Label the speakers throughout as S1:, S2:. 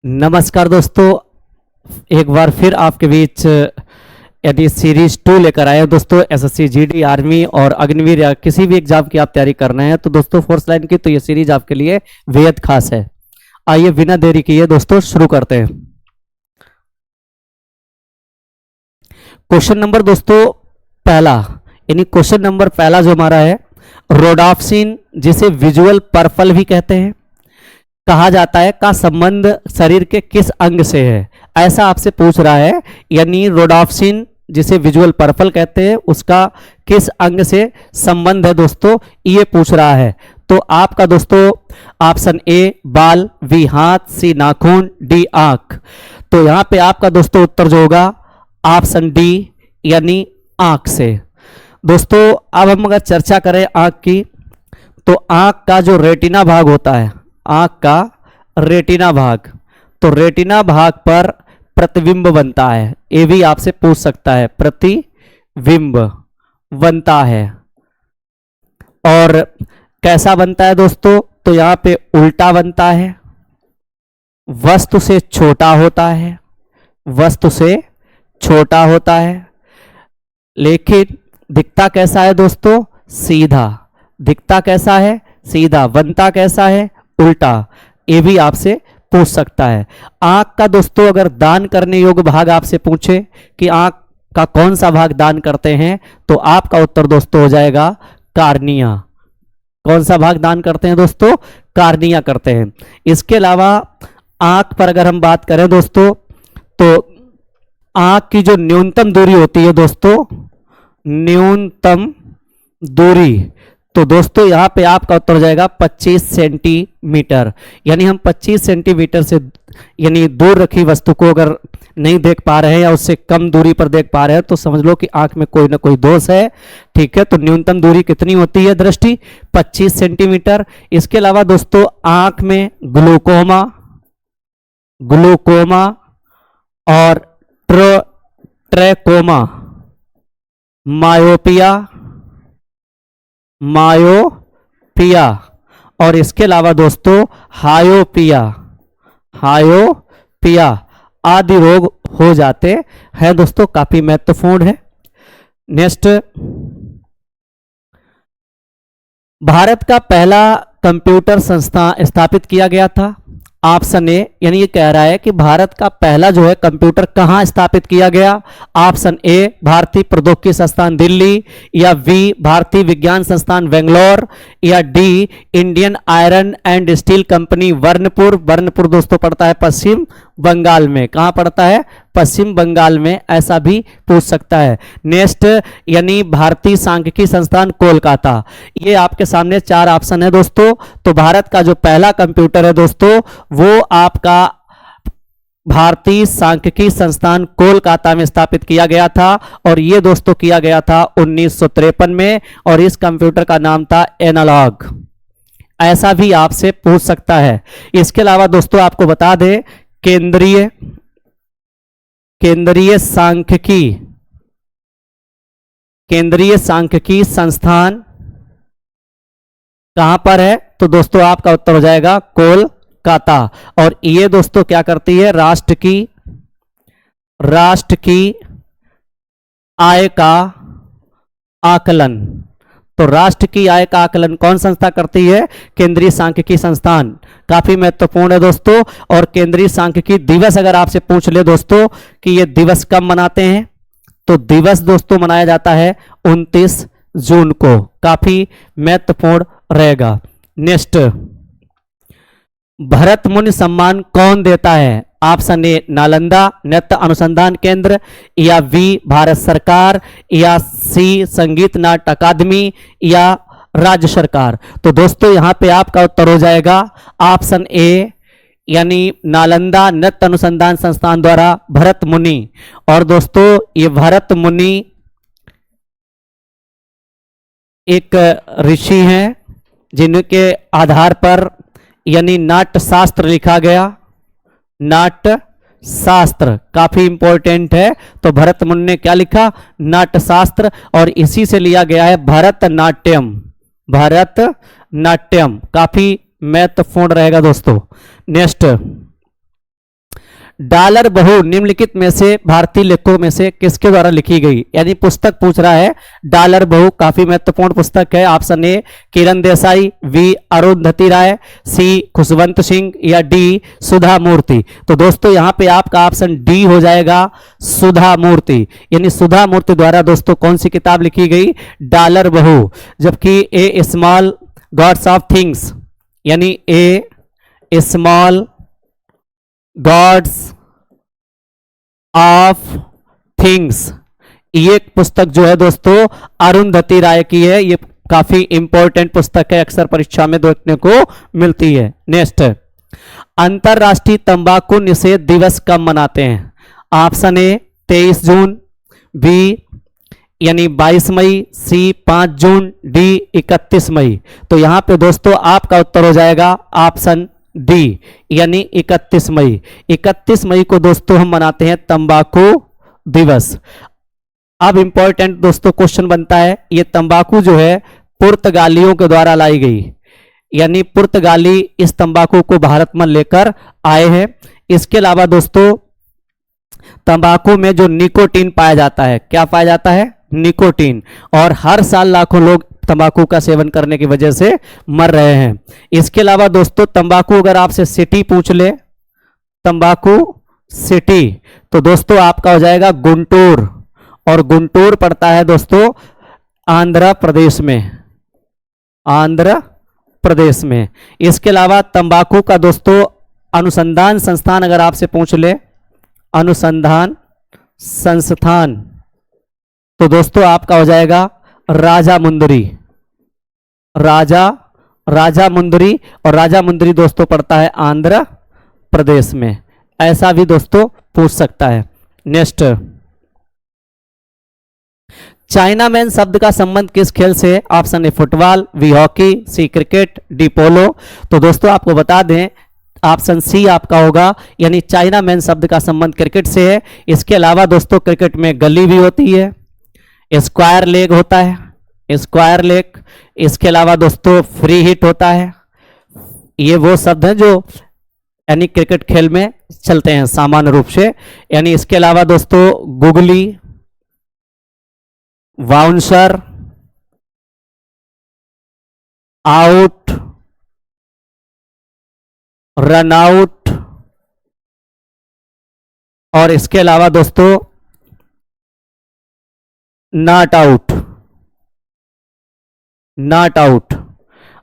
S1: नमस्कार दोस्तों, एक बार फिर आपके बीच यदि सीरीज 2 लेकर आए हैं दोस्तों। एसएससी जीडी आर्मी और अग्निवीर या किसी भी एग्जाम की आप तैयारी कर रहे हैं तो दोस्तों फोर्स लाइन की तो ये सीरीज आपके लिए बेहद खास है। आइए बिना देरी किए दोस्तों शुरू करते हैं। क्वेश्चन नंबर दोस्तों पहला, यानी क्वेश्चन नंबर पहला जो हमारा है, रोडाप्सिन जिसे विजुअल पर्पल भी कहते हैं कहा जाता है का संबंध शरीर के किस अंग से है, ऐसा आपसे पूछ रहा है। यानी रोडाप्सिन जिसे विजुअल पर्पल कहते हैं उसका किस अंग से संबंध है दोस्तों, ये पूछ रहा है। तो आपका दोस्तों ऑप्शन ए बाल, बी हाथ, सी नाखून, डी आंख। तो यहां पे आपका दोस्तों उत्तर जो होगा ऑप्शन डी यानी आंख से। दोस्तों अब हम अगर चर्चा करें आंख की, तो आंख का जो रेटिना भाग होता है, आंख का रेटिना भाग, तो रेटिना भाग पर प्रतिबिंब बनता है। ये भी आपसे पूछ सकता है, प्रतिबिंब बनता है। और कैसा बनता है दोस्तों, तो यहां पे उल्टा बनता है, वस्तु से छोटा होता है, वस्तु से छोटा होता है, लेकिन दिखता कैसा है दोस्तों, सीधा। दिखता कैसा है, सीधा। बनता कैसा है, उल्टा। ये भी आपसे पूछ सकता है। आंख का दोस्तों अगर दान करने योग्य भाग आपसे पूछे कि आंख का कौन सा भाग दान करते हैं, तो आपका उत्तर दोस्तों हो जाएगा कार्निया। कौन सा भाग दान करते हैं दोस्तों, कार्निया करते हैं। इसके अलावा आंख पर अगर हम बात करें दोस्तों, तो आंख की जो न्यूनतम दूरी होती है दोस्तों, न्यूनतम दूरी, तो दोस्तों यहां पे आपका उत्तर हो जाएगा 25 सेंटीमीटर। यानी हम 25 सेंटीमीटर से यानी दूर रखी वस्तु को अगर नहीं देख पा रहे हैं या उससे कम दूरी पर देख पा रहे हैं तो समझ लो कि आंख में कोई ना कोई दोष है। ठीक है, तो न्यूनतम दूरी कितनी होती है दृष्टि, 25 सेंटीमीटर। इसके अलावा दोस्तों आंख में ग्लूकोमा, ग्लूकोमा और ट्रैकोमा, मायोपिया, मायोपिया, और इसके अलावा दोस्तों हायोपिया, हायोपिया आदि रोग हो जाते हैं दोस्तों। काफी महत्वपूर्ण है। नेक्स्ट, भारत का पहला कंप्यूटर संस्थान स्थापित किया गया था। ऑप्शन ए, यानी ये कह रहा है कि भारत का पहला जो है कंप्यूटर कहां स्थापित किया गया। ऑप्शन ए भारतीय प्रौद्योगिकी संस्थान दिल्ली, या बी भारतीय विज्ञान संस्थान बेंगलोर, या D Indian iron and steel company Burnpur. Burnpur दोस्तों पड़ता है पश्चिम बंगाल में। कहां पड़ता है, पश्चिम बंगाल में, ऐसा भी पूछ सकता है। नेक्स्ट, यानी भारतीय सांख्यिकी संस्थान कोलकाता। ये आपके सामने 4 ऑप्शन है दोस्तों। तो भारत का जो पहला कंप्यूटर है दोस्तों वो आपका भारतीय सांख्यिकी संस्थान कोलकाता में स्थापित किया गया था, और ये दोस्तों किया गया था 1953 में, और इस कंप्यूटर का नाम था एनालॉग। ऐसा भी आपसे पूछ सकता है। इसके अलावा दोस्तों आपको बता दें, केंद्रीय सांख्यिकी संस्थान कहां पर है, तो दोस्तों आपका उत्तर हो जाएगा कोलकाता। और ये दोस्तों क्या करती है, राष्ट्र की आय का आकलन। तो राष्ट्र की आय का आकलन कौन संस्था करती है, केंद्रीय सांख्यिकी संस्थान। काफी महत्वपूर्ण है दोस्तों। और केंद्रीय सांख्यिकी दिवस अगर आपसे पूछ ले दोस्तों कि ये दिवस कब मनाते हैं, तो दिवस दोस्तों मनाया जाता है 29 जून को। काफी महत्वपूर्ण रहेगा। नेक्स्ट, भरत मुनि सम्मान कौन देता है। ऑप्शन ए नालंदा नृत्य अनुसंधान केंद्र, या बी भारत सरकार, या सी संगीत नाट्य अकादमी, या राज्य सरकार। तो दोस्तों यहां पे आपका उत्तर हो जाएगा ऑप्शन ए यानी नालंदा नृत्य अनुसंधान संस्थान द्वारा भरत मुनि। और दोस्तों ये भरत मुनि एक ऋषि हैं जिनके आधार पर यानी नाट्य शास्त्र लिखा गया। नाट्य शास्त्र काफी इंपॉर्टेंट है। तो भरत मुनि ने क्या लिखा, नाट्य शास्त्र, और इसी से लिया गया है भरतनाट्यम। भरतनाट्यम काफी महत्वपूर्ण रहेगा दोस्तों। नेक्स्ट, डॉलर बहू निम्नलिखित में से भारतीय लेखकों में से किसके द्वारा लिखी गई, यानी पुस्तक पूछ रहा है। डॉलर बहू काफी महत्वपूर्ण पुस्तक है। Option A Kiran Desai, B Arundhati Roy, C Khushwant Singh या डी सुधा मूर्ति। तो दोस्तों यहां पे आपका ऑप्शन डी हो जाएगा, सुधा मूर्ति। यानी सुधा मूर्ति द्वारा दोस्तों कौन सी किताब लिखी गई, डॉलर बहू। जबकि ए स्मॉल गॉड्स ऑफ थिंग्स, यानी ए स्मॉल गॉड्स ऑफ थिंग्स, ये पुस्तक जो है दोस्तों अरुंधति राय की है। ये काफी इंपॉर्टेंट पुस्तक है, अक्सर परीक्षा में देखने को मिलती है। नेक्स्ट, अंतरराष्ट्रीय तंबाकू निषेध दिवस कब मनाते हैं। ऑप्शन ए 23 जून, बी यानी 22 मई, सी 5 जून, डी 31 मई। तो यहां पे दोस्तों आपका उत्तर हो जाएगा ऑप्शन डी, यानी 31 मई। 31 मई को दोस्तों हम मनाते हैं तंबाकू दिवस। अब इंपॉर्टेंट दोस्तों क्वेश्चन बनता है, ये तंबाकू जो है पुर्तगालियों के द्वारा लाई गई, यानी पुर्तगाली इस तंबाकू को भारत में लेकर आए हैं। इसके अलावा दोस्तों तंबाकू में जो निकोटीन पाया जाता है, क्या पाया जाता है, निकोटीन, और हर साल लाखों लोग तंबाकू का सेवन करने की वजह से मर रहे हैं। इसके अलावा दोस्तों तंबाकू अगर आपसे सिटी पूछ ले, तंबाकू सिटी, तो दोस्तों आपका हो जाएगा गुंटूर, और गुंटूर पड़ता है दोस्तों आंध्र प्रदेश में, आंध्र प्रदेश में। इसके अलावा तंबाकू का दोस्तों अनुसंधान संस्थान अगर आपसे पूछ ले, अनुसंधान संस्थान, तो दोस्तों आपका हो जाएगा राजा मुंदरी, राजा मुंदरी, और राजा मुंदरी दोस्तों पड़ता है आंध्र प्रदेश में। ऐसा भी दोस्तों पूछ सकता है। नेक्स्ट, चाइना मैन शब्द का संबंध किस खेल से है। Option A football, B hockey, C cricket, D polo. तो दोस्तों आपको बता दें ऑप्शन सी आपका होगा, यानी चाइना मैन शब्द का संबंध क्रिकेट से है। इसके अलावा दोस्तों क्रिकेट में गली भी होती है, स्क्वायर लेग होता है, स्क्वायर लेग। इसके अलावा दोस्तों फ्री हिट होता है। ये वो शब्द हैं जो यानी क्रिकेट खेल में चलते हैं सामान्य रूप से। यानी इसके अलावा दोस्तों googly, bouncer, out, run out, और इसके अलावा दोस्तों नॉट आउट, नॉट आउट,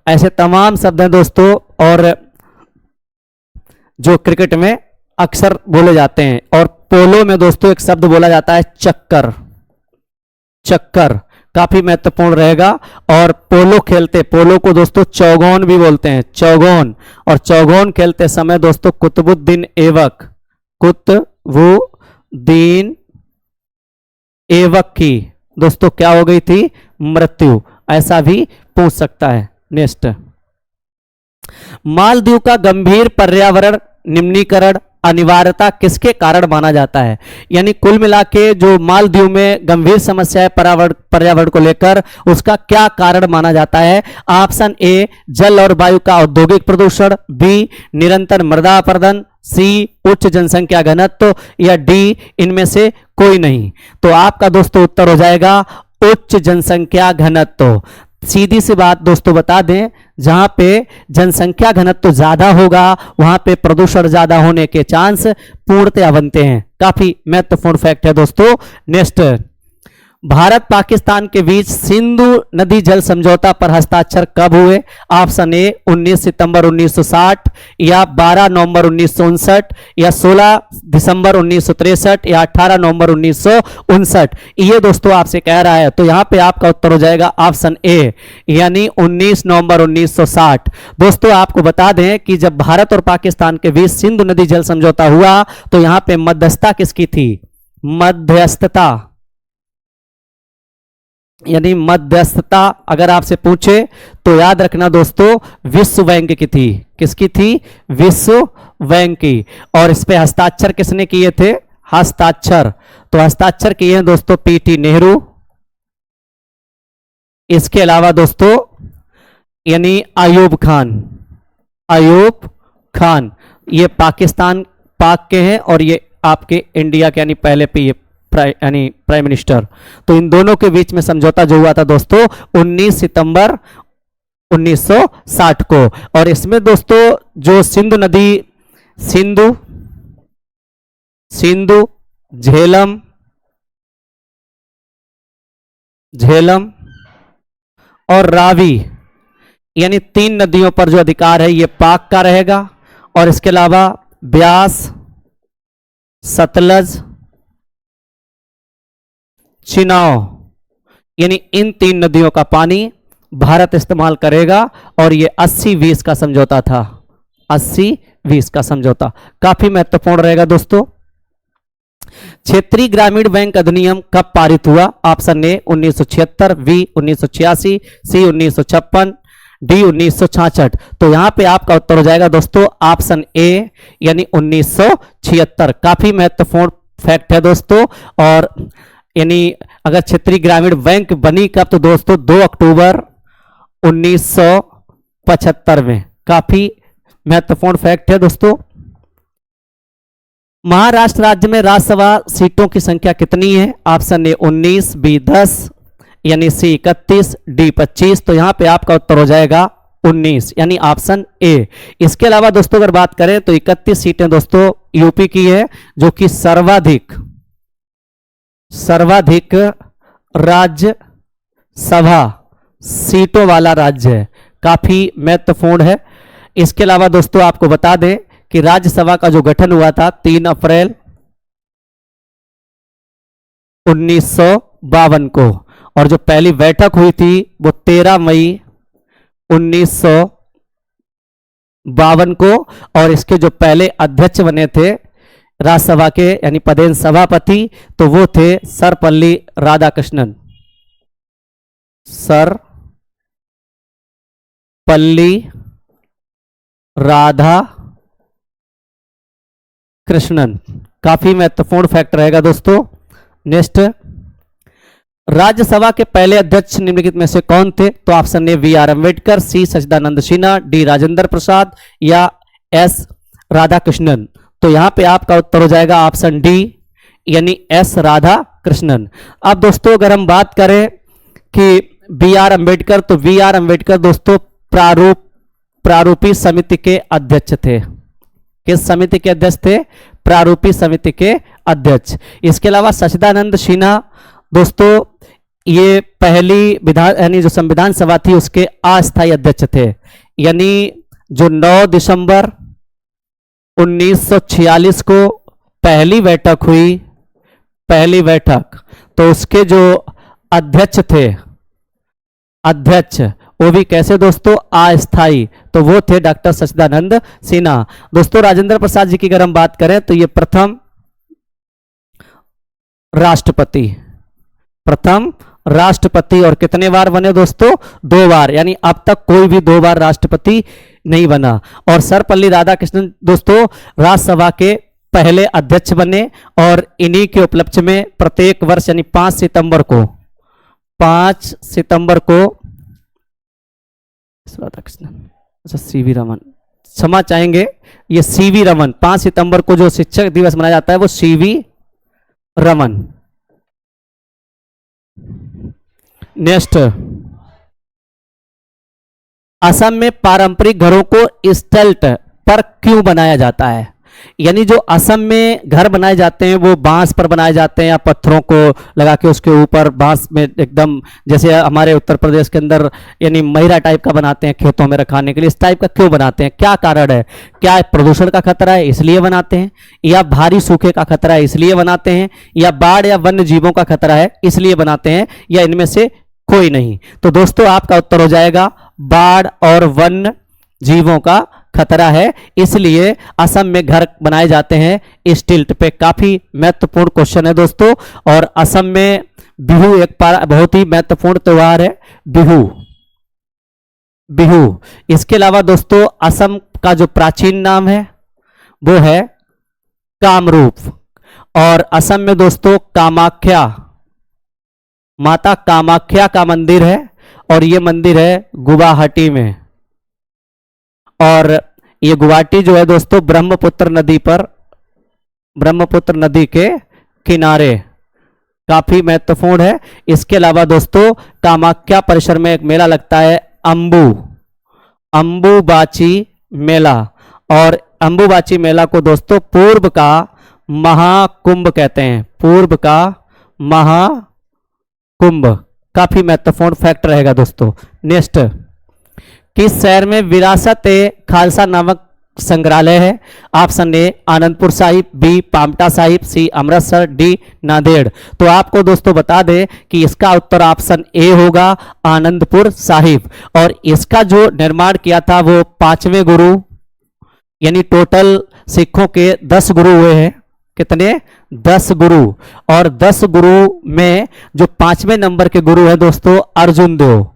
S1: ऐसे तमाम शब्द हैं दोस्तों, और जो क्रिकेट में अक्सर बोले जाते हैं। और पोलो में दोस्तों एक शब्द बोला जाता है चक्कर, चक्कर काफी महत्वपूर्ण रहेगा। और पोलो खेलते, पोलो को दोस्तों चौगोन भी बोलते हैं, चौगोन। और चौगोन खेलते समय दोस्तों कुतुबुद्दीन ऐबक, कुतुबुद्दीन ऐबक की दोस्तों क्या हो गई थी, मृत्यु। ऐसा भी पूछ सकता है। नेक्स्ट, मालदीव का गंभीर पर्यावरण निम्नीकरण अनिवार्यता किसके कारण माना जाता है। यानी कुल मिला के जो मालदीव में गंभीर समस्या है पर्यावरण को लेकर, उसका क्या कारण माना जाता है। ऑप्शन ए जल और वायु का औद्योगिक प्रदूषण, बी निरंतर मृदा अपरदन, सी उच्च जनसंख्या घनत्व, या डी इनमें से कोई नहीं। तो आपका दोस्तों उत्तर हो जाएगा उच्च जनसंख्या घनत्व। सीधी सी बात दोस्तों बता दें, जहां पे जनसंख्या घनत्व ज्यादा होगा वहां पे प्रदूषण ज्यादा होने के चांस पूर्णतया बनते हैं। काफी महत्वपूर्ण फैक्ट है दोस्तों। नेक्स्ट, भारत पाकिस्तान के बीच सिंधु नदी जल समझौता पर हस्ताक्षर कब हुए। ऑप्शन ए 19 सितंबर 1960, या 12 नवंबर 1959, या 16 दिसंबर 1963, या 18 नवंबर 1959। ये दोस्तों आपसे कह रहा है, तो यहां पे आपका उत्तर हो जाएगा ऑप्शन ए, यानी 19 नवंबर 1960। दोस्तों आपको बता दें कि जब भारत और पाकिस्तान के बीच सिंधु नदी जल समझौता हुआ तो यहां पे मध्यस्थता किसकी थी, मध्यस्थता, यानी मध्यस्थता अगर आपसे पूछे तो याद रखना दोस्तों विश्व बैंक की थी। किसकी थी, विश्व बैंक की। और इस पे हस्ताक्षर किसने किए थे, हस्ताक्षर, तो हस्ताक्षर किए हैं दोस्तों पीटी नेहरू। इसके अलावा दोस्तों यानी अयूब खान, अयूब खान, ये पाकिस्तान पाक के हैं और ये आपके इंडिया के यानी पहले यानी प्राइम मिनिस्टर। तो इन दोनों के बीच में समझौता जो हुआ था दोस्तों 19 सितंबर 1960 को। और इसमें दोस्तों जो सिंधु नदी, सिंधु झेलम और रावी यानी 3 नदियों पर जो अधिकार है ये पाक का रहेगा। और इसके अलावा ब्यास, सतलज, चिनाव यानी इन 3 नदियों का पानी भारत इस्तेमाल करेगा। और ये 80-20 का समझौता था, 80-20 का समझौता काफी महत्वपूर्ण रहेगा दोस्तों। क्षेत्रीय ग्रामीण बैंक अधिनियम कब पारित हुआ? Option A 1976, B 1986, C 1956, D 1966। तो यहां पे आपका उत्तर हो जाएगा दोस्तों ऑप्शन ए यानी 1976। काफी महत्वपूर्ण फैक्ट है दोस्तों। और यानी अगर क्षेत्रीय ग्रामीण बैंक बनी कब? तो दोस्तों 2 अक्टूबर 1975 में। काफी महत्वपूर्ण फैक्ट है दोस्तों। महाराष्ट्र राज्य में राज्यसभा सीटों की संख्या कितनी है? ऑप्शन ए 19, बी 10 यानी सी 31, डी 25। तो यहां पे आपका उत्तर हो जाएगा 19 यानी ऑप्शन ए। इसके अलावा दोस्तों अगर बात करें तो 31 सीटें दोस्तों यूपी की है जो कि सर्वाधिक राज्यसभा सीटों वाला राज्य है। काफी महत्वपूर्ण है। इसके अलावा दोस्तों आपको बता दें कि राज्यसभा का जो गठन हुआ था 3 अप्रैल 1952 को और जो पहली बैठक हुई थी वो 13 मई 1952 को। और इसके जो पहले अध्यक्ष बने थे राज्यसभा के यानी पदेन सभापति तो वो थे सर्वपल्ली राधाकृष्णन। सर्वपल्ली राधाकृष्णन। काफी महत्वपूर्ण फैक्ट रहेगा दोस्तों। नेक्स्ट, राज्यसभा के पहले अध्यक्ष निम्नलिखित में से कौन थे? तो option A V R Ambedkar, C Sachchidanand Sinha, D Rajendra Prasad या एस राधाकृष्णन। तो यहां पे आपका उत्तर हो जाएगा ऑप्शन डी यानी एस राधाकृष्णन। अब दोस्तों अगर हम बात करें कि बी आर अम्बेडकर, तो बी आर अम्बेडकर दोस्तों प्रारूपी समिति के अध्यक्ष थे। किस समिति के अध्यक्ष थे? प्रारूपी समिति के अध्यक्ष। इसके अलावा सच्चिदानंद सिन्हा दोस्तों ये पहली विधान यानी जो संविधान सभा थी उसके अस्थायी अध्यक्ष थे। यानी जो 9 दिसंबर 1946 को पहली बैठक हुई, पहली बैठक, तो उसके जो अध्यक्ष थे, अध्यक्ष वो भी कैसे दोस्तों? अस्थायी। तो वो थे डॉक्टर सच्चिदानंद सिन्हा। दोस्तों राजेंद्र प्रसाद जी की अगर हम बात करें तो ये प्रथम राष्ट्रपति और कितने बार बने दोस्तों? 2 बार। यानी अब तक कोई भी 2 बार राष्ट्रपति नहीं बना। और सर्वपल्ली राधाकृष्णन दोस्तों राज्यसभा के पहले अध्यक्ष बने और इन्हीं के उपलक्ष्य में प्रत्येक वर्ष यानी 5 सितंबर को राधाकृष्णन, अच्छा सीवी रमन, क्षमा चाहेंगे, ये सीवी रमन, 5 सितंबर को जो शिक्षक दिवस मनाया जाता है वो सीवी रमन। नेक्स्ट, असम में पारंपरिक घरों को स्टल्ट पर क्यों बनाया जाता है? यानी जो असम में घर बनाए जाते हैं वो बांस पर बनाए जाते हैं या पत्थरों को लगा के उसके ऊपर बांस में एकदम, जैसे हमारे उत्तर प्रदेश के अंदर यानी महिरा टाइप का बनाते हैं खेतों में रखाने के लिए। इस टाइप का क्यों बनाते हैं? क्या कारण है? क्या प्रदूषण का खतरा है इसलिए बनाते हैं, या भारी सूखे का खतरा है इसलिए बनाते हैं, या बाढ़ या वन्य जीवों का खतरा है इसलिए बनाते हैं, या इनमें से कोई नहीं? तो दोस्तों आपका उत्तर हो जाएगा बाढ़ और वन्य जीवों का खतरा है, इसलिए असम में घर बनाए जाते हैं स्टिल्ट पे। काफी महत्वपूर्ण क्वेश्चन है दोस्तों। और असम में बिहू एक बहुत ही महत्वपूर्ण त्योहार है, बिहू। इसके अलावा दोस्तों असम का जो प्राचीन नाम है वो है कामरूप। और असम में दोस्तों कामाख्या, माता कामाख्या का मंदिर है और ये मंदिर है गुवाहाटी में। और ये गुवाहाटी जो है दोस्तों ब्रह्मपुत्र नदी पर ब्रह्मपुत्र नदी के किनारे, काफी महत्वपूर्ण है। इसके अलावा दोस्तों कामाख्या परिसर में एक मेला लगता है अंबुबाची मेला, और अंबुबाची मेला को दोस्तों पूर्व का महाकुंभ कहते हैं, पूर्व का महाकुंभ। काफी महत्वपूर्ण फैक्ट रहेगा दोस्तों। नेक्स्ट, किस शहर में विरासत ए खालसा नामक संग्रहालय है? Option A Anandpur Sahib, B Paonta Sahib, C Amritsar, D Nanded. तो आपको दोस्तों बता दें कि इसका उत्तर ऑप्शन ए होगा, आनंदपुर साहिब। और इसका जो निर्माण किया था वो 5वें गुरु, यानी टोटल सिखों के 10 गुरु हुए हैं। कितने? 10 गुरु। और 10 गुरु में जो 5वें नंबर के गुरु है दोस्तों अर्जुन देव,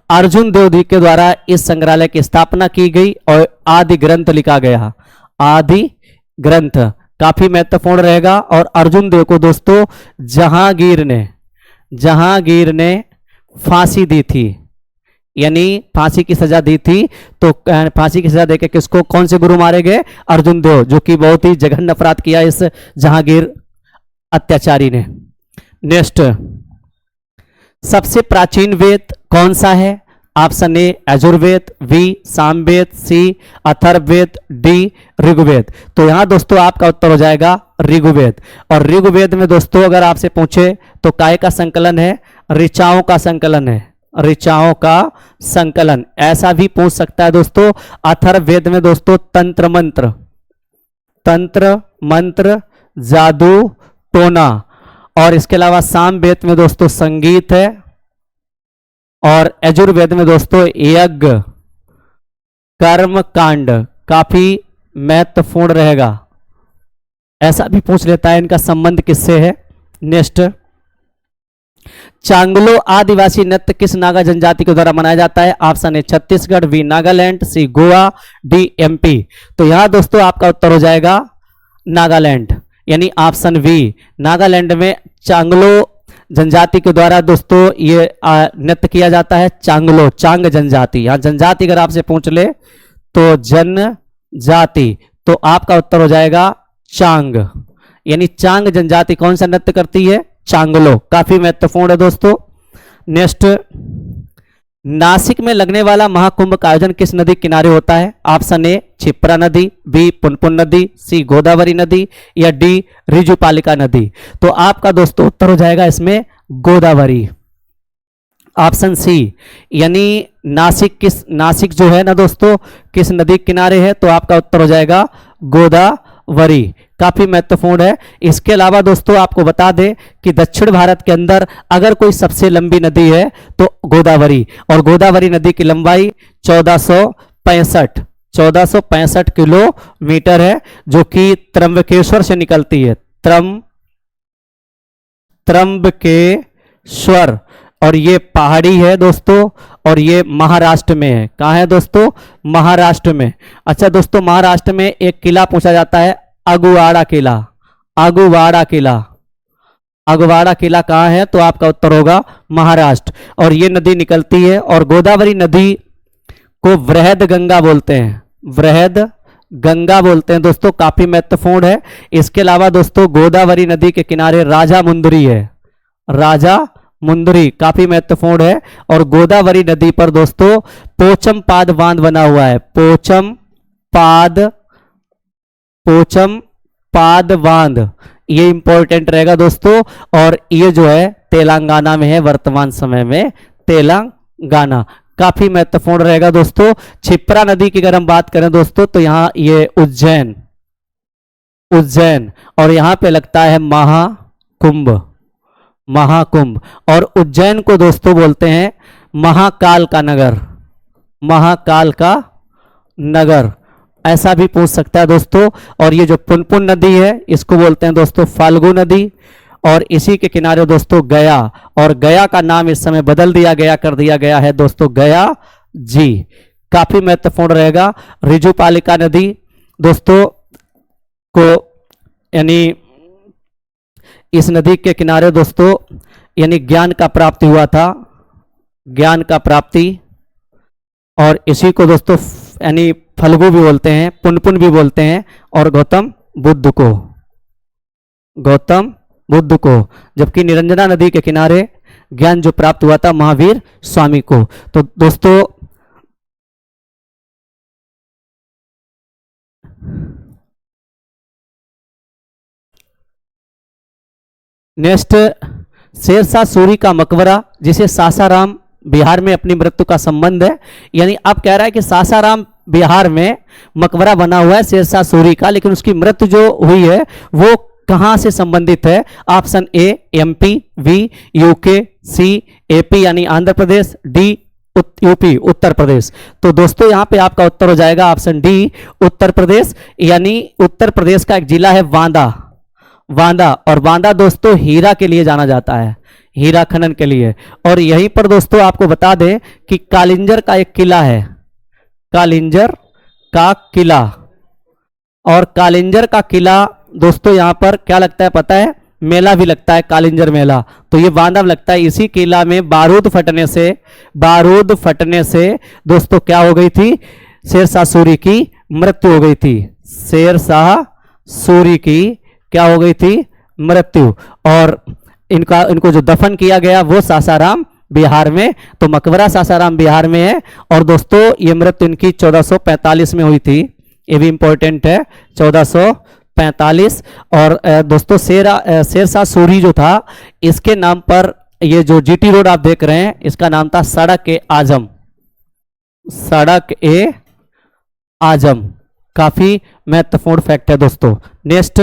S1: अर्जुन देव जी के द्वारा इस संग्रहालय की स्थापना की गई और आदि ग्रंथ लिखा गया, आदि ग्रंथ। काफी महत्वपूर्ण रहेगा। और अर्जुन देव को दोस्तों जहांगीर ने फांसी दी थी, यानी फांसी की सजा दी थी। तो फांसी की सजा देकर किसको, कौन से गुरु मारे गए? अर्जुन देव, जो कि बहुत ही जघन्य अपराध किया इस जहांगीर अत्याचारी ने। नेक्स्ट, सबसे प्राचीन वेद कौन सा है? Option A Yajurveda, B Samaveda, C Atharvaveda, D Rigveda. तो यहां दोस्तों आपका उत्तर हो जाएगा ऋग्वेद। और ऋग्वेद में दोस्तों अगर आपसे पूछे तो काय का संकलन है? ऋचाओं का संकलन है, ऋचाओं का संकलन। ऐसा भी पूछ सकता है दोस्तों। अथर्ववेद में दोस्तों तंत्र मंत्र, जादू, टोना। और इसके अलावा सामवेद में दोस्तों संगीत है। और यजुर्वेद में दोस्तों यज्ञ, कर्म कांड। काफी महत्वपूर्ण रहेगा, ऐसा भी पूछ लेता है इनका संबंध किससे है। नेक्स्ट, चांगलो आदिवासी नृत्य किस नागा जनजाति के द्वारा मनाया जाता है? Option A Chhattisgarh, B Nagaland, C Goa, D MP. तो यहां दोस्तों आपका उत्तर हो जाएगा नागालैंड, यानी ऑप्शन वी। नागालैंड में चांगलो जनजाति के द्वारा दोस्तों ये नृत्य किया जाता है। चांग जनजाति। यहां जनजाति अगर आपसे पूछ ले तो जनजाति, तो आपका उत्तर हो जाएगा चांग, यानी चांग जनजाति कौन सा नृत्य करती है? चांगलो। काफी महत्वपूर्ण है दोस्तों। नेक्स्ट, नासिक में लगने वाला महाकुंभ का आयोजन किस नदी किनारे होता है? ऑप्शन ए क्षिप्रा नदी, बी पुनपुन नदी, सी गोदावरी नदी, या डी रिजुपालिका नदी। तो आपका दोस्तों उत्तर हो जाएगा इसमें गोदावरी, ऑप्शन सी। यानी नासिक जो है ना दोस्तों किस नदी किनारे है? तो आपका उत्तर हो जाएगा गोदावरी। काफी महत्वपूर्ण है। इसके अलावा दोस्तों आपको बता दें कि दक्षिण भारत के अंदर अगर कोई सबसे लंबी नदी है तो गोदावरी, और गोदावरी नदी की लंबाई 1465 किलोमीटर है, जो कि त्र्यंबकेश्वर से निकलती है। त्र्यंबकेश्वर, और ये पहाड़ी है दोस्तों, और ये महाराष्ट्र में है। कहाँ है दोस्तों? महाराष्ट्र में। अच्छा दोस्तों, महाराष्ट्र में एक किला पूछा जाता है, अगुवाड़ा किला कहाँ है? तो आपका उत्तर होगा महाराष्ट्र। और ये नदी निकलती है, और गोदावरी नदी को वृहद गंगा बोलते हैं दोस्तों। काफी महत्वपूर्ण है। इसके अलावा दोस्तों गोदावरी नदी के किनारे राजा मुंदरी काफी महत्वपूर्ण है। और गोदावरी नदी पर दोस्तों पोचमपाद बांध बना हुआ है, पोचमपाद बांध, ये इंपॉर्टेंट रहेगा दोस्तों। और ये जो है तेलंगाना में है, वर्तमान समय में तेलंगाना। काफी महत्वपूर्ण रहेगा दोस्तों। क्षिप्रा नदी की अगर हम बात करें दोस्तों तो यहां ये उज्जैन, और यहां पे लगता है महाकुंभ। और उज्जैन को दोस्तों बोलते हैं महाकाल का नगर, ऐसा भी पूछ सकता है दोस्तों। और ये जो पुनपुन नदी है इसको बोलते हैं दोस्तों फाल्गु नदी। और इसी के किनारे दोस्तों गया, और गया का नाम इस समय कर दिया गया है दोस्तों गया जी। काफी महत्वपूर्ण रहेगा। रिजुपालिका नदी दोस्तों को, यानी इस नदी के किनारे दोस्तों यानी ज्ञान का प्राप्ति, और इसी को दोस्तों यानी फल्गु भी बोलते हैं, पुनपुन भी बोलते हैं, और गौतम बुद्ध को, गौतम बुद्ध को, जबकि निरंजना नदी के किनारे ज्ञान जो प्राप्त हुआ था महावीर स्वामी को। तो दोस्तों नेक्स्ट, शेरशाह सूरी का मकबरा जिसे सासाराम बिहार में अपनी मृत्यु का संबंध है, यानी अब कह रहा है कि सासाराम बिहार में मकबरा बना हुआ है शेरशाह सूरी का, लेकिन उसकी मृत्यु जो हुई है वो कहां से संबंधित है? Option A MP, B UK, C AP यानी आंध्र प्रदेश, डी यूपी उत्तर प्रदेश। तो दोस्तों यहां पे आपका उत्तर हो जाएगा ऑप्शन डी उत्तर प्रदेश, यानी उत्तर प्रदेश का एक जिला है बांदा, बांदा, और बांदा दोस्तों हीरा के लिए जाना जाता है, हीरा खनन के लिए। और यहीं पर दोस्तों आपको बता दें कि कालिंजर का एक किला है, कालिंजर का किला, और कालिंजर का किला दोस्तों यहां पर क्या लगता है पता है? मेला भी लगता है, कालिंजर मेला, तो ये बांदा में लगता है। इसी किला में बारूद फटने से दोस्तों क्या हो गई थी? शेरशाह सूरी की मृत्यु हो गई थी, शेरशाह सूरी की क्या हो गई थी? मृत्यु। और इनको जो दफन किया गया वो सासाराम बिहार में, तो मकबरा सासाराम बिहार में है। और दोस्तों ये मृत्यु इनकी 1445 में हुई थी, ये भी इंपॉर्टेंट है, 1445। और दोस्तों शेरशाह सूरी जो था इसके नाम पर ये जो जीटी रोड आप देख रहे हैं इसका नाम था सड़क ए आजम, सड़क ए आजम। काफी महत्वपूर्ण फैक्ट है दोस्तों। नेक्स्ट,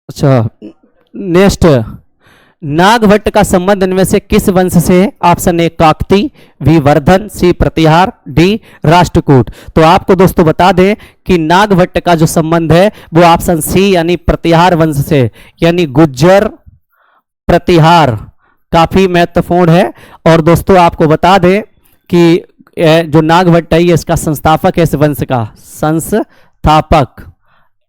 S1: अच्छा नेक्स्ट, नागभट्ट का संबंध इनमें से किस वंश से है? Option A Kakati, B Vardhan, C Pratihara, D Rashtrakuta. तो आपको दोस्तों बता दें कि नागभट्ट का जो संबंध है वो ऑप्शन सी यानी प्रतिहार वंश से, यानी गुज्जर प्रतिहार, काफी महत्वपूर्ण है। और दोस्तों आपको बता दें कि जो नागभट्ट है ये इसका संस्थापक है, इस वंश का संस्थापक,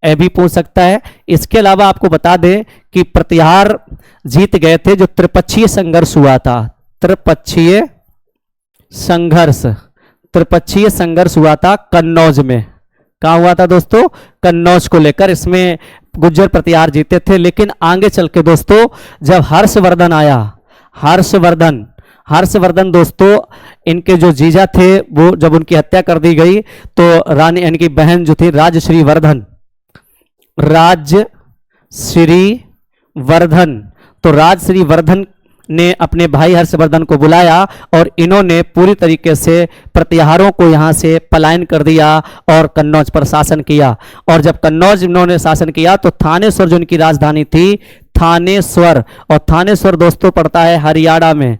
S1: ये भी पूछ सकता है। इसके अलावा आपको बता दें कि प्रतिहार जीत गए थे जो त्रिपक्षीय संघर्ष हुआ था, त्रिपक्षीय संघर्ष हुआ था कन्नौज में। कहां हुआ था दोस्तों? कन्नौज को लेकर, इसमें गुज्जर प्रतिहार जीते थे। लेकिन आगे चल के दोस्तों जब हर्षवर्धन आया, हर्षवर्धन दोस्तों इनके जो जीजा थे वो जब उनकी हत्या कर दी गई तो रानी इनकी बहन जो थी राजश्री वर्धन, तो राजश्री वर्धन ने अपने भाई हर्षवर्धन को बुलाया और इन्होंने पूरी तरीके से प्रतिहारों को यहां से पलायन कर दिया और कन्नौज पर शासन किया। और जब कन्नौज इन्होंने शासन किया तो थानेश्वर जो इनकी राजधानी थी, थानेश्वर, और थानेश्वर दोस्तों पड़ता है हरियाणा में,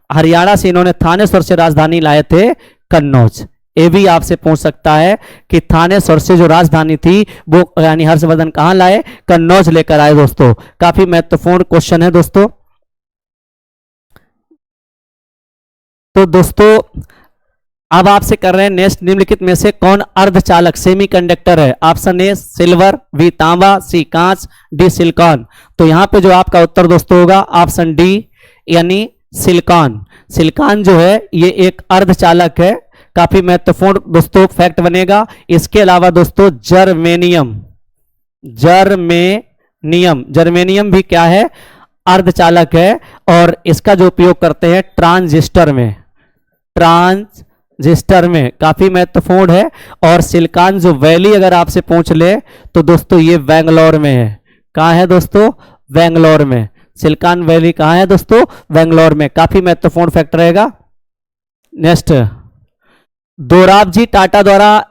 S1: हरियाणा से इन्होंने थानेश्वर से राजधानी लाए थे कन्नौज। ये भी आपसे पूछ सकता है कि थानेश्वर से जो राजधानी थी वो यानी हर्षवर्धन कहां लाए? कन्नौज लेकर आए दोस्तों। काफी महत्वपूर्ण क्वेश्चन है दोस्तों। तो दोस्तों अब आपसे कर रहे हैं नेक्स्ट, निम्नलिखित में से कौन अर्धचालक सेमीकंडक्टर है? ऑप्शन ए सिल्वर, बी तांबा, सी कांच, डी सिलिकॉन। तो यहां पे जो आपका उत्तर दोस्तों होगा ऑप्शन डी यानी सिलिकॉन। सिलिकॉन जो है ये एक अर्धचालक है, काफी महत्वपूर्ण दोस्तों फैक्ट बनेगा। इसके अलावा दोस्तों जर्मेनियम भी क्या है? अर्धचालक है, और इसका जो उपयोग करते हैं ट्रांजिस्टर में, काफी महत्वपूर्ण है। और सिलिकॉन जो वैली अगर आपसे पूछ ले तो दोस्तों ये बेंगलोर में है। कहां है दोस्तों? बेंगलोर में। सिलिकॉन वैली कहां है दोस्तों? बेंगलोर में। काफी महत्वपूर्ण फैक्ट रहेगा। नेक्स्ट, दोराबजी टाटा द्वारा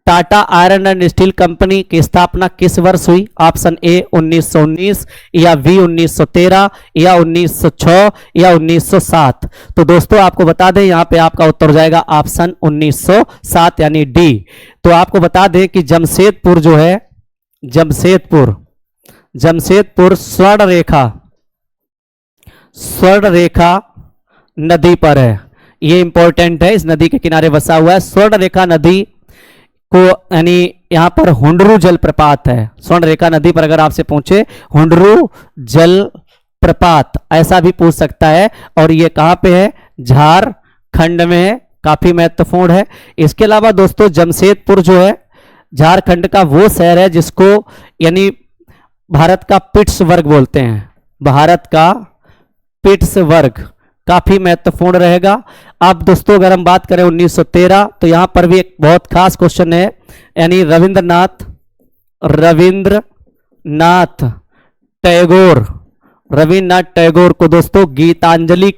S1: Tata iron and steel company की स्थापना किस वर्ष हुई? ऑप्शन ए 1919, या बी 1913, या 1906, या 1907। तो दोस्तों आपको बता दें यहां पे आपका उत्तर हो जाएगा ऑप्शन 1907 यानी डी। तो आपको बता दें कि जमशेदपुर जो है, जमशेदपुर स्वर्ण रेखा नदी पर है। ये इंपॉर्टेंट है, इस नदी के किनारे बसा हुआ है। स्वर्ण रेखा नदी को यानी यहां पर हुंडरू जलप्रपात है। स्वर्ण रेखा नदी पर अगर आपसे पूछे हुंडरू जल प्रपात, ऐसा भी पूछ सकता है। और ये कहां पे है? झारखंड में है, काफी महत्वपूर्ण है। इसके अलावा दोस्तों जमशेदपुर जो है झारखंड का वो शहर है जिसको यानी भारत का पिट्सबर्ग बोलते हैं, भारत का पिट्सबर्ग, काफी महत्वपूर्ण रहेगा। अब दोस्तों अगर हम बात करें 1913, तो यहां पर भी एक बहुत खास क्वेश्चन है, यानी रविंद्रनाथ टैगोर को दोस्तों गीतांजलि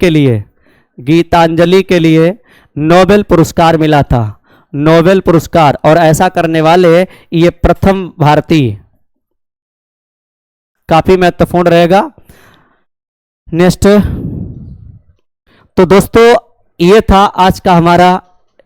S1: के लिए नोबेल पुरस्कार मिला था, नोबेल पुरस्कार। और ऐसा करने वाले ये प्रथम भारतीय, काफी महत्वपूर्ण रहेगा। नेक्स्ट, तो दोस्तों ये था आज का हमारा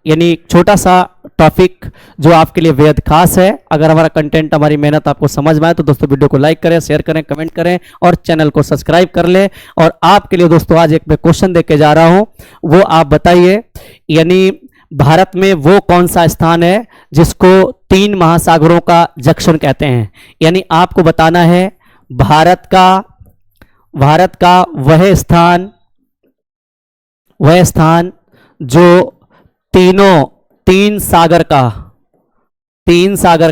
S1: यानी छोटा सा टॉपिक जो आपके लिए बेहद खास है। अगर हमारा कंटेंट, हमारी मेहनत आपको समझ में आए तो दोस्तों वीडियो को लाइक करें, शेयर करें, कमेंट करें और चैनल को सब्सक्राइब कर लें। और आपके लिए दोस्तों आज एक मैं क्वेश्चन देके जा रहा हूं, वो आप बताइए, यानी भारत में वो कौन सा स्थान है जिसको 3 महासागरों का जंक्शन कहते हैं। यानी आपको बताना है भारत का वह स्थान जो तीन सागर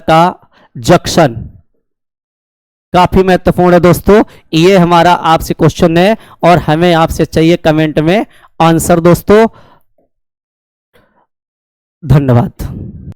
S1: का जंक्शन, काफी महत्वपूर्ण है दोस्तों। ये हमारा आपसे क्वेश्चन है और हमें आपसे चाहिए कमेंट में आंसर दोस्तों। धन्यवाद।